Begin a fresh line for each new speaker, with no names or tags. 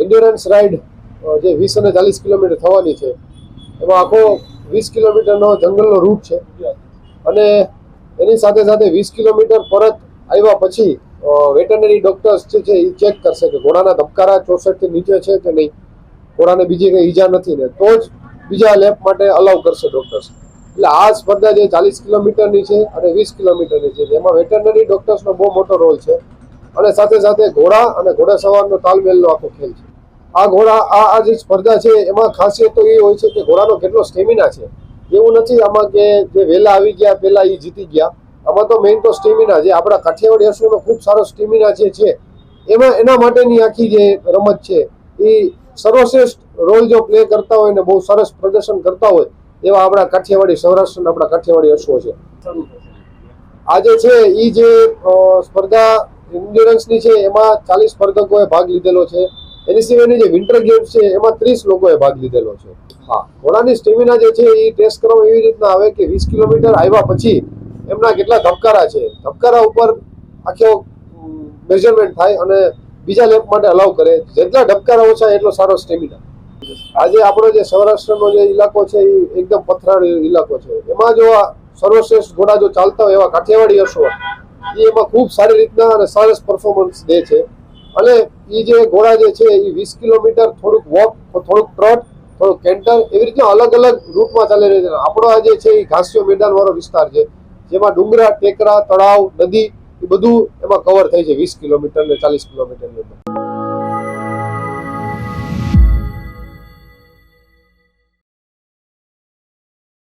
Endurance ride જે 20 અને 40 kilometre થવાની છે, એમાં આખો 20 કિલોમીટરનો જંગલનો રૂટ છે અને એની સાથે સાથે 20 કિલોમીટર પરત આવ્યા પછી વેટરનરી ડોક્ટર્સ જે છે એ ચેક કરશે કે ઘોડાના ધબકારા 64 થી નીચે છે કે નહીં, ઘોડાને બીજી કંઈ ઈજા નથી ને, તો જ બીજા લેપ માટે અલાઉ કરશે ડોક્ટર્સ. એટલે આ સ્પર્ધા જે 40 કિલોમીટરની છે અને 20 કિલોમીટરની છે, એમાં વેટરનરી ડોક્ટર્સનો બહુ મોટો રોલ છે અને સાથે સાથે ઘોડા અને ઘોડાસવારનો તાલમેલનો આખો ખેલ છે. આ જે સ્પર્ધા છે એમાં ખાસિયત તો એ હોય છે કે ઘોડાનો કેટલો સ્ટેમિના છે. એવું નથી આમાં કે જે વહેલા આવી ગયા પહેલા એ જીતી ગયા. આમાં તો મેઇન તો સ્ટેમિના, જે આપણા કાઠિયાવાડી અશ્વનો ખૂબ સારો સ્ટેમિના જે છે એમાં એના માટેની આખી જે રમત છે એ સર્વશ્રેષ્ઠ રોલ જો પ્લે કરતા હોય ને બહુ સરસ પ્રદર્શન કરતા હોય એવા આપણા કાઠિયાવાડી સૌરાષ્ટ્રના આપણા કાઠિયાવાડી અશ્વો છે. આજે છે એ જે સ્પર્ધા એન્ડ્યોરન્સની છે એમાં 40 સ્પર્ધકોએ ભાગ લીધેલો છે. એની સિવાયની જે વિન્ટર ગેમ્સ છે એમાં 30 લોકોએ ભાગ લીધેલો છે. હા, ઘોડાની સ્ટેમિના જે છે એ ટેસ્ટ કરવામાં એવી રીતના આવે કે 20 કિલોમીટર આવ્યા પછી એમના કેટલા ધબકારા છે, ધબકારા ઉપર આખો મેઝરમેન્ટ થાય અને બીજા લેપ માટે અલાઉ કરે. જેટલા ધબકારા ઓછા એટલો સારો સ્ટેમિના. આજે આપણો જે સૌરાષ્ટ્રનો જે ઇલાકો છે એ એકદમ પથરાળી ઇલાકો છે. એમાં જો આ સર્વશ્રેષ્ઠ ઘોડા જો ચાલતા હોય એવા કાઠિયાવાડી અશ્વ એ એમાં ખૂબ સારી રીતના અને સરસ પરફોર્મન્સ દે છે. અને એ જે ઘોડા જે છે એ 20 કિલોમીટર થોડુંક વોક, થોડુંક ટ્રોટ, થોડુંક કેન્ટર, એવી રીતના અલગ અલગ રૂટમાં ચાલી રહી છે. આપણો આ જે છે એ ઘાસિયો મેદાન વાળો વિસ્તાર છે, જેમાં ડુંગરા, ટેકરા, તળાવ, નદી એ બધું એમાં કવર થાય છે 20 કિલોમીટર ને 40 કિલોમીટરની અંદર.